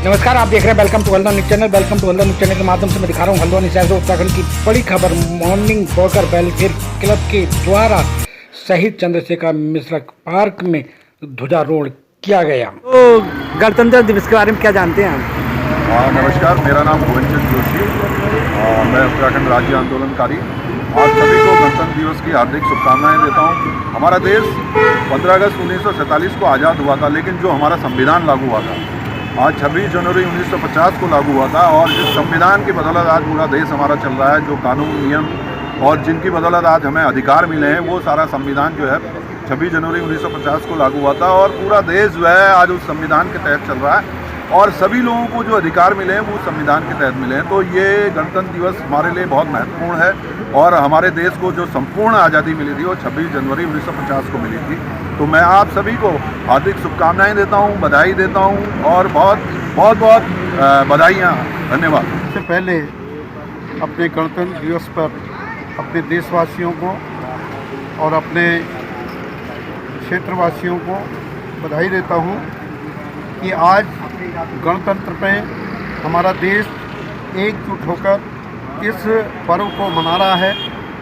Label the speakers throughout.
Speaker 1: नमस्कार, आप देख रहे हैं welcome to Haldwani news channel. Welcome to Haldwani news channel के माध्यम से मैं दिखा रहा हूँ हल्द्वानी शहर से उत्तराखंड की बड़ी खबर। मॉर्निंग वॉकर वेलफेयर क्लब के द्वारा शहीद चंद्रशेखर मिश्र पार्क में ध्वजारोहण किया गया।
Speaker 2: तो गणतंत्र दिवस के बारे में क्या जानते हैं आप?
Speaker 3: नमस्कार, मेरा नाम भुवनचंद जोशी, मैं उत्तराखंड राज्य आंदोलनकारी। आप सभी को गणतंत्र दिवस की हार्दिक शुभकामनाएं देता हूं। हमारा देश 15 अगस्त 1947 को आज़ाद हुआ था, लेकिन जो हमारा संविधान लागू हुआ था आज 26 जनवरी 1950 को लागू हुआ था। और जिस संविधान की बदौलत आज पूरा देश हमारा चल रहा है, जो कानून नियम और जिनकी बदौलत आज हमें अधिकार मिले हैं, वो सारा संविधान जो है 26 जनवरी 1950 को लागू हुआ था। और पूरा देश जो है आज उस संविधान के तहत चल रहा है और सभी लोगों को जो अधिकार मिले हैं वो संविधान के तहत मिले हैं। तो ये गणतंत्र दिवस हमारे लिए बहुत महत्वपूर्ण है और हमारे देश को जो संपूर्ण आज़ादी मिली थी वो 26 जनवरी 1950 को मिली थी। तो मैं आप सभी को हार्दिक शुभकामनाएं देता हूं, बधाई देता हूं और बहुत बधाइयाँ। धन्यवाद।
Speaker 4: सबसे पहले अपने गणतंत्र दिवस पर अपने देशवासियों को और अपने क्षेत्रवासियों को बधाई देता हूं कि आज गणतंत्र पे हमारा देश एकजुट होकर इस पर्व को मना रहा है।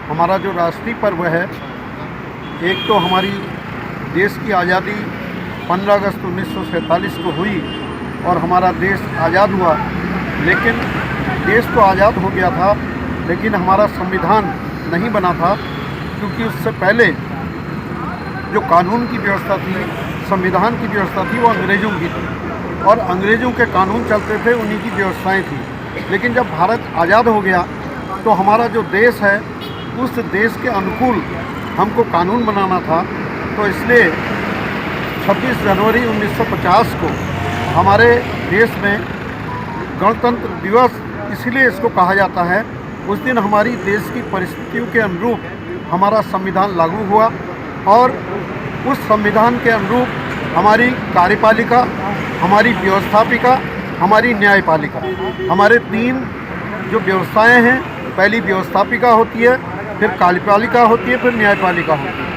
Speaker 4: हमारा जो राष्ट्रीय पर्व है, एक तो हमारी देश की आज़ादी 15 अगस्त 1947 को हुई और हमारा देश आज़ाद हुआ। लेकिन देश तो आज़ाद हो गया था, लेकिन हमारा संविधान नहीं बना था, क्योंकि उससे पहले जो कानून की व्यवस्था थी, संविधान की व्यवस्था थी, वो अंग्रेज़ों की थी और अंग्रेज़ों के कानून चलते थे, उन्हीं की व्यवस्थाएं थी। लेकिन जब भारत आज़ाद हो गया तो हमारा जो देश है, उस देश के अनुकूल हमको कानून बनाना था। तो इसलिए 26 जनवरी 1950 को हमारे देश में गणतंत्र दिवस इसलिए इसको कहा जाता है। उस दिन हमारी देश की परिस्थितियों के अनुरूप हमारा संविधान लागू हुआ और उस संविधान के अनुरूप हमारी कार्यपालिका, हमारी व्यवस्थापिका, हमारी न्यायपालिका, हमारे 3 जो व्यवस्थाएं हैं, पहली व्यवस्थापिका होती है, फिर कार्यपालिका होती है, फिर न्यायपालिका होती है।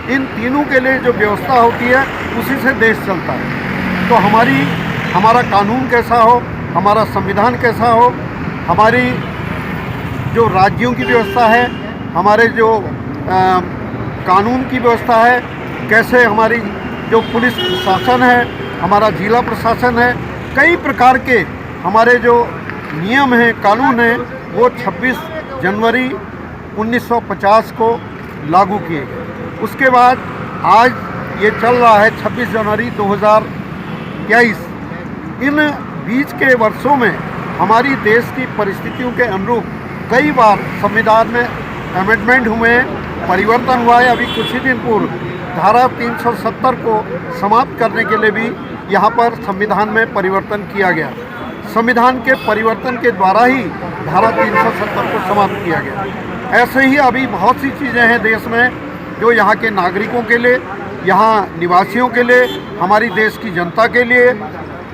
Speaker 4: इन तीनों के लिए जो व्यवस्था होती है, उसी से देश चलता है। तो हमारा कानून कैसा हो, हमारा संविधान कैसा हो, हमारी जो राज्यों की व्यवस्था है, हमारे जो कानून की व्यवस्था है, कैसे हमारी जो पुलिस प्रशासन है, हमारा जिला प्रशासन है, कई प्रकार के हमारे जो नियम हैं, कानून हैं, वो 26 जनवरी 1950 को लागू किए गए। उसके बाद आज ये चल रहा है 26 जनवरी 2023। इन बीच के वर्षों में हमारी देश की परिस्थितियों के अनुरूप कई बार संविधान में अमेंडमेंट हुए, परिवर्तन हुआ है। अभी कुछ ही दिन पूर्व धारा 370 को समाप्त करने के लिए भी यहाँ पर संविधान में परिवर्तन किया गया। संविधान के परिवर्तन के द्वारा ही धारा 370 को समाप्त किया गया। ऐसे ही अभी बहुत सी चीज़ें हैं देश में जो यहाँ के नागरिकों के लिए, यहाँ निवासियों के लिए, हमारी देश की जनता के लिए,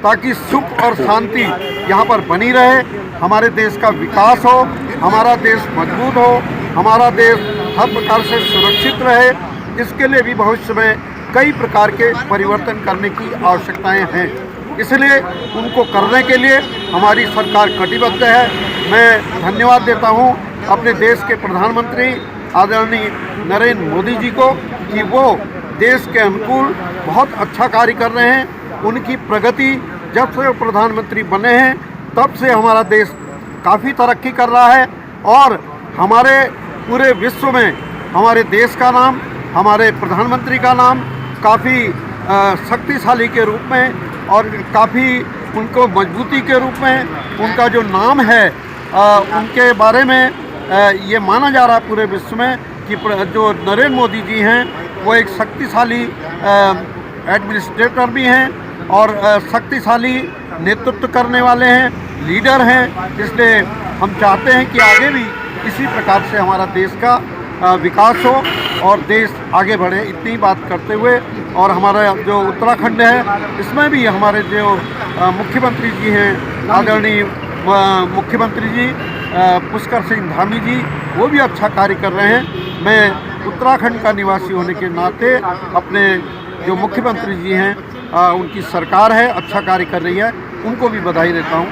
Speaker 4: ताकि सुख और शांति यहाँ पर बनी रहे, हमारे देश का विकास हो, हमारा देश मजबूत हो, हमारा देश हर प्रकार से सुरक्षित रहे। इसके लिए भी भविष्य में कई प्रकार के परिवर्तन करने की आवश्यकताएं हैं। इसलिए उनको करने के लिए हमारी सरकार कटिबद्ध है। मैं धन्यवाद देता हूं अपने देश के प्रधानमंत्री आदरणीय नरेंद्र मोदी जी को कि वो देश के अनुकूल बहुत अच्छा कार्य कर रहे हैं। उनकी प्रगति, जब से वो प्रधानमंत्री बने हैं तब से हमारा देश काफ़ी तरक्की कर रहा है और हमारे पूरे विश्व में हमारे देश का नाम, हमारे प्रधानमंत्री का नाम काफ़ी शक्तिशाली के रूप में और काफ़ी उनको मजबूती के रूप में उनका जो नाम है, उनके बारे में ये माना जा रहा है पूरे विश्व में कि जो नरेंद्र मोदी जी हैं वो एक शक्तिशाली एडमिनिस्ट्रेटर भी हैं और शक्तिशाली नेतृत्व करने वाले हैं, लीडर हैं। इसलिए हम चाहते हैं कि आगे भी इसी प्रकार से हमारा देश का विकास हो और देश आगे बढ़े। इतनी बात करते हुए, और हमारा जो उत्तराखंड है, इसमें भी हमारे जो मुख्यमंत्री जी हैं, आदरणीय मुख्यमंत्री जी पुष्कर सिंह धामी जी, वो भी अच्छा कार्य कर रहे हैं। मैं उत्तराखंड का निवासी होने के नाते अपने जो मुख्यमंत्री जी हैं, उनकी सरकार है, अच्छा कार्य कर रही है। उनको भी बधाई देता हूँ।